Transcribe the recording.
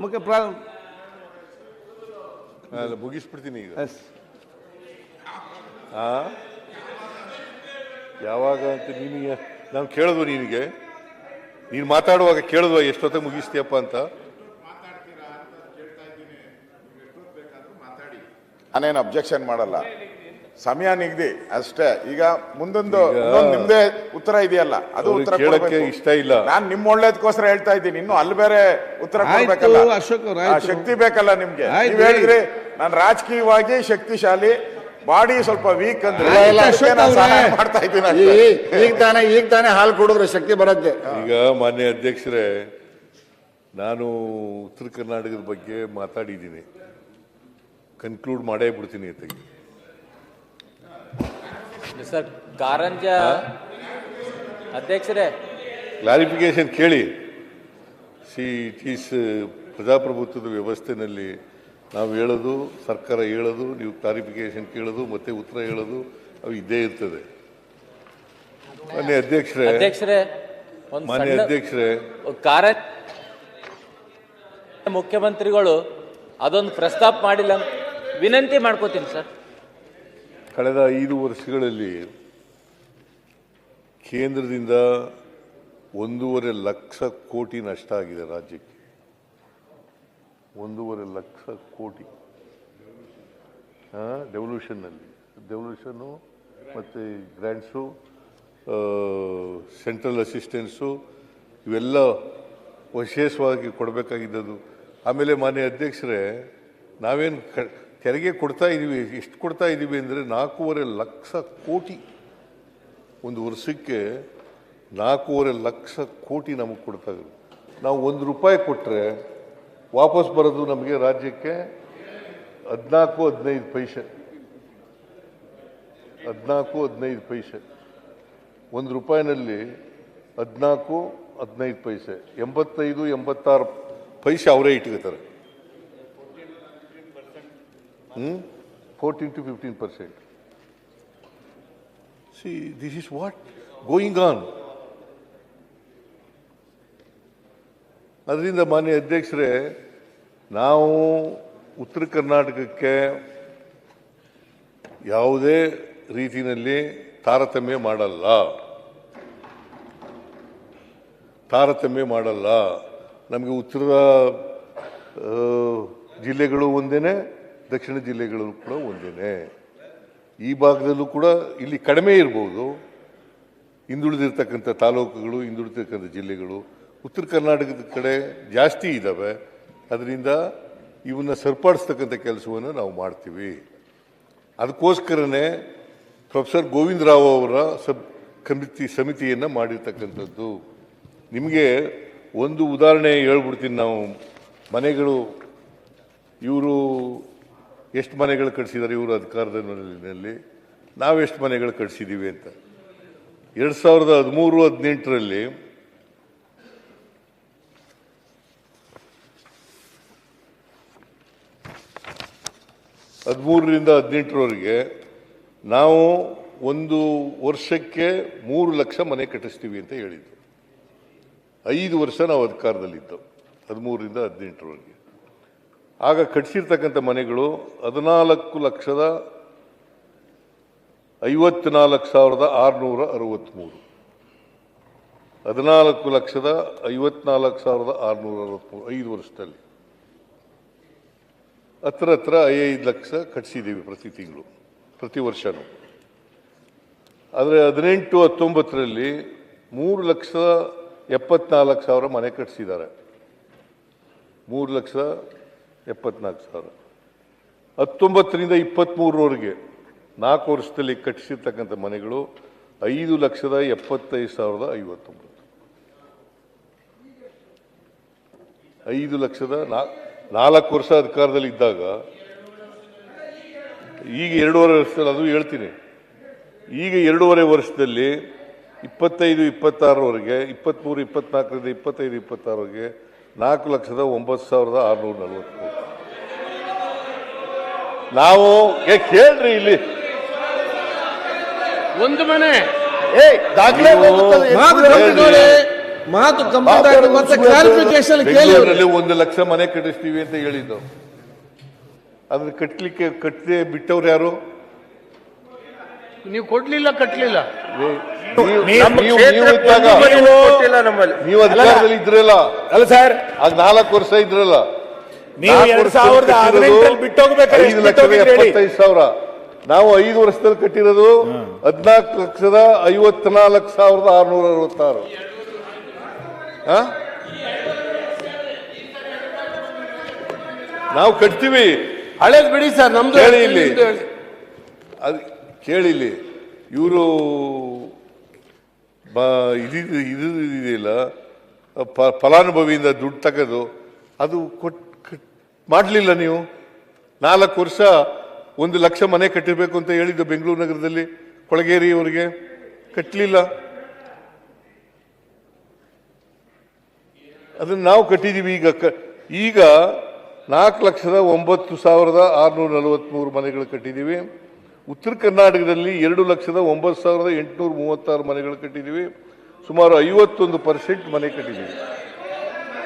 ಮುಖ್ಯ ಪ್ರಾರಂಭ ಮುಗಿಸ್ಬಿಡ್ತೀನಿ ಈಗ. ಯಾವಾಗ ಅಂತ ನಿನಗೆ ನಾನು ಕೇಳಿದ್ವು, ನಿನಗೆ ನೀನು ಮಾತಾಡುವಾಗ ಕೇಳಿದ್ವ ಎಷ್ಟೊತ್ತಿಗೆ ಮುಗಿಸ್ತೀಯಪ್ಪ ಅಂತ. ನಾನೇನು ಅಬ್ಜೆಕ್ಷನ್ ಮಾಡಲ್ಲ, ಸಮಯ ನಿಗದಿ ಅಷ್ಟೇ. ಈಗ ಮುಂದೊಂದು ನಿಮ್ದೇ ಉತ್ತರ ಇದೆಯಲ್ಲ, ಅದು ಉತ್ತರ ಕೇಳಕ್ಕೆ ಇಷ್ಟ ಇಲ್ಲ. ನಾನು ನಿಮ್ಮ ಒಳ್ಳೇದಕ್ಕೋಸ್ಕರ ಹೇಳ್ತಾ ಇದ್ದೀನಿ, ಇನ್ನು ಅಲ್ಲಿ ಬೇರೆ ಉತ್ತರ ಕೊಡ್ಬೇಕಲ್ಲ, ಶಕ್ತಿ ಬೇಕಲ್ಲ ನಿಮ್ಗೆ. ನೀವ್ ಹೇಳಿದ್ರಿ ನಾನು ರಾಜಕೀಯವಾಗಿ ಶಕ್ತಿಶಾಲಿ, ಬಾಡಿ ಸ್ವಲ್ಪ ವೀಕ್ ಅಂದ್ರೆ ಸಹಾಯ ಮಾಡ್ತಾ ಇದ್ದೀನಿ. ಈಗ ತಾನೇ ಹಾಲು ಕೊಡಿದ್ರೆ ಶಕ್ತಿ ಬರುತ್ತೆ. ಈಗ ಮಾನ್ಯ ಅಧ್ಯಕ್ಷರೇ, ನಾನು ಉತ್ತರ ಕರ್ನಾಟಕದ ಬಗ್ಗೆ ಮಾತಾಡಿದ್ದೀನಿ, ಕನ್ಕ್ಲೂಡ್ ಮಾಡೇ ಬಿಡ್ತೀನಿ ತೆಗಿ. ಸರ್ ಕಾರಂಜ ಅಧ್ಯಕ್ಷರೇ, ಕ್ಲಾರಿಫಿಕೇಶನ್ ಕೇಳಿ. ಇಟ್ ಈಸ್ ಪ್ರಜಾಪ್ರಭುತ್ವದ ವ್ಯವಸ್ಥೆನಲ್ಲಿ ನಾವು ಹೇಳೋದು, ಸರ್ಕಾರ ಹೇಳೋದು, ನೀವು ಕ್ಲಾರಿಫಿಕೇಶನ್ ಕೇಳೋದು, ಮತ್ತೆ ಉತ್ತರ ಹೇಳೋದು, ಅವು ಇದ್ದೇ ಇರ್ತದೆ. ಮಾನ್ಯ ಅಧ್ಯಕ್ಷರೇ, ಮುಖ್ಯಮಂತ್ರಿಗಳು ಅದೊಂದು ಪ್ರಸ್ತಾಪ ಮಾಡಿಲ್ಲ, ವಿನಂತಿ ಮಾಡ್ಕೋತೀನಿ ಸರ್. ಕಳೆದ 5 ವರ್ಷಗಳಲ್ಲಿ ಕೇಂದ್ರದಿಂದ 1.5 ಲಕ್ಷ ಕೋಟಿ ನಷ್ಟ ಆಗಿದೆ ರಾಜ್ಯಕ್ಕೆ. 1.5 ಲಕ್ಷ ಕೋಟಿ ಡೆವಲ್ಯೂಷನ್ನು ಮತ್ತು ಗ್ರ್ಯಾಂಟ್ಸು, ಸೆಂಟ್ರಲ್ ಅಸಿಸ್ಟೆನ್ಸು, ಇವೆಲ್ಲ ವಿಶೇಷವಾಗಿ ಕೊಡಬೇಕಾಗಿದ್ದದು. ಆಮೇಲೆ ಮಾನ್ಯ ಅಧ್ಯಕ್ಷರೇ, ನಾವೇನು ತೆರಿಗೆ ಕೊಡ್ತಾ ಇದ್ದೀವಿ, ಎಷ್ಟು ಕೊಡ್ತಾ ಇದ್ದೀವಿ ಅಂದರೆ 4.5 ಲಕ್ಷ ಕೋಟಿ ಒಂದು ವರ್ಷಕ್ಕೆ. 4.5 ಲಕ್ಷ ಕೋಟಿ ನಮಗೆ ಕೊಡ್ತಾ ಇದ್ರು. ನಾವು 1 ರೂಪಾಯಿ ಕೊಟ್ಟರೆ ವಾಪಸ್ ಬರೋದು ನಮಗೆ ರಾಜ್ಯಕ್ಕೆ 14-15 ಪೈಸೆ. 14-15 ಪೈಸೆ. 1 ರೂಪಾಯಿನಲ್ಲಿ 14-15 ಪೈಸೆ, 85-86 ಪೈಸೆ ಅವರೇ ಇಟ್ಕೋತಾರೆ. 14-15%. See, this is what going on. ಅದರಿಂದ ಮಾನ್ಯ ಅಧ್ಯಕ್ಷರೇ, ನಾವು ಉತ್ತರ ಕರ್ನಾಟಕಕ್ಕೆ ಯಾವುದೇ ರೀತಿಯಲ್ಲಿ ತಾರತಮ್ಯ ಮಾಡಲ್ಲ. ನಮಗೆ ಉತ್ತರದ ಜಿಲ್ಲೆಗಳು ಒಂದೇನೆ, ದಕ್ಷಿಣ ಜಿಲ್ಲೆಗಳು ಕೂಡ ಒಂದೇನೆ. ಈ ಭಾಗದಲ್ಲೂ ಕೂಡ ಇಲ್ಲಿ ಕಡಿಮೆ ಇರ್ಬೋದು, ಹಿಂದುಳಿದಿರ್ತಕ್ಕಂಥ ತಾಲೂಕುಗಳು, ಹಿಂದುಳಿದಿರ್ತಕ್ಕಂಥ ಜಿಲ್ಲೆಗಳು ಉತ್ತರ ಕರ್ನಾಟಕದ ಕಡೆ ಜಾಸ್ತಿ ಇದ್ದಾವೆ. ಅದರಿಂದ ಇವನ್ನ ಸರಿಪಡಿಸ್ತಕ್ಕಂಥ ಕೆಲಸವನ್ನು ನಾವು ಮಾಡ್ತೀವಿ. ಅದಕ್ಕೋಸ್ಕರನೇ ಪ್ರೊಫೆಸರ್ ಗೋವಿಂದ ರಾವ್ ಅವರ ಸಮಿತಿಯನ್ನು ಮಾಡಿರ್ತಕ್ಕಂಥದ್ದು. ನಿಮಗೆ ಒಂದು ಉದಾಹರಣೆ ಹೇಳ್ಬಿಡ್ತೀನಿ. ನಾವು ಮನೆಗಳು, ಇವರು ಎಷ್ಟು ಮನೆಗಳು ಕಟ್ಟಿಸಿದ್ದಾರೆ ಇವರು ಅಧಿಕಾರದಲ್ಲಿ, ನಾವು ಎಷ್ಟು ಮನೆಗಳು ಕಟ್ಟಿಸಿದ್ದೀವಿ ಅಂತ. 2013-18ರಲ್ಲಿ 2013-18ರವರೆಗೆ ನಾವು ಒಂದು ವರ್ಷಕ್ಕೆ 3 ಲಕ್ಷ ಮನೆ ಕಟ್ಟಿಸ್ತೀವಿ ಅಂತ ಹೇಳಿದ್ದು. 5 ವರ್ಷ ನಾವು ಅಧಿಕಾರದಲ್ಲಿದ್ದವು, 2013-18ರವರೆಗೆ. ಆಗ ಕಟ್ಟಿಸಿರ್ತಕ್ಕಂಥ ಮನೆಗಳು 14,54,663. 14,54,663 5 ವರ್ಷದಲ್ಲಿ. ಹತ್ರ 5 ಲಕ್ಷ ಕಟ್ಟಿಸಿದ್ದೀವಿ ಪ್ರತಿ ತಿಂಗಳು, ಪ್ರತಿ ವರ್ಷನೂ. ಆದರೆ 18-19ರಲ್ಲಿ 3,74,000 ಮನೆ ಕಟ್ಟಿಸಿದ್ದಾರೆ. 3,74,000. 19ರಿಂದ-23ರವರೆಗೆ 4 ವರ್ಷದಲ್ಲಿ ಕಟ್ಟಿಸಿರ್ತಕ್ಕಂಥ ಮನೆಗಳು 5,75,059. 5 ಲಕ್ಷದ 4 ವರ್ಷ ಅಧಿಕಾರದಲ್ಲಿ ಇದ್ದಾಗ, ಈಗ 2.5 ವರ್ಷದಲ್ಲಿ, ಅದು ಹೇಳ್ತೀನಿ, ಈಗ 2.5 ವರ್ಷದಲ್ಲಿ 25-26ರವರೆಗೆ, 23-24ರಿಂದ 25-26ರವರೆಗೆ 4,09,643. ನಾವು ಕೇಳ್ರಿ, ಇಲ್ಲಿ ಒಂದು ಮನೆ ದಾಖಲೆ ಮಾತು ಕಂಪ್ಲೀಟ್ ಆಗಿ ಮತ್ತೆ ಕ್ಲಾರಿಫಿಕೇಶನ್ ಕೇಳಿ ಅವ್ರು. ಬೆಂಗಳೂರಲ್ಲಿ 1 ಲಕ್ಷ ಮನೆ ಕಟ್ಟಿಸ್ತೀವಿ ಅಂತ ಹೇಳಿದ್ದು, ಅದನ್ನ ಕಟ್ಟದೆ ಬಿಟ್ಟವ್ರು ಯಾರು? ನೀವು ಕೊಡ್ಲಿಲ್ಲ, ಕಟ್ಲಿಲ್ಲ. ನೀವು ಅಧಿಕಾರದಲ್ಲಿ ಇದ್ರಲ್ಲ ಅಲ್ಲ ಸರ್, ಆಗ 4 ವರ್ಷ ಇದ್ರಲ್ಲ. ನೀವು 2018 ಬಿಟ್ಟು ಹೋಗ್ಬೇಕಾದ್ರೆ 5,75,000. ನಾವು 5 ವರ್ಷದಲ್ಲಿ ಕಟ್ಟಿರೋದು 14,54,666. ನಾವು ಕಟ್ತೀವಿ. ಹಳೇದ್ ಬಿಡಿ ಸರ್, ನಮ್ದು ಕೇಳಿ ಇಲ್ಲಿ, ಅದು ಕೇಳಿ ಇಲ್ಲಿ, ಇವರು ಇದೆಯಲ್ಲ ಫಲಾನುಭವಿಯಿಂದ ದುಡ್ಡು ತಗೋದು, ಅದು ಮಾಡಲಿಲ್ಲ. ನೀವು 4 ವರ್ಷ 1 ಲಕ್ಷ ಮನೆ ಕಟ್ಟಿರ್ಬೇಕು ಅಂತ ಹೇಳಿದ್ದು ಬೆಂಗಳೂರು ನಗರದಲ್ಲಿ ಕೊಳಗೇರಿಯವರಿಗೆ, ಕಟ್ಟಲಿಲ್ಲ. ಅದನ್ನು ನಾವು ಕಟ್ಟಿದ್ದೀವಿ. ಈಗ 4,09,643 ಮನೆಗಳು ಕಟ್ಟಿದ್ದೀವಿ. ಉತ್ತರ ಕರ್ನಾಟಕದಲ್ಲಿ 2,09,836 ಮನೆಗಳು ಕಟ್ಟಿದ್ದೀವಿ. ಸುಮಾರು 51% ಮನೆ ಕಟ್ಟಿದ್ದೀವಿ.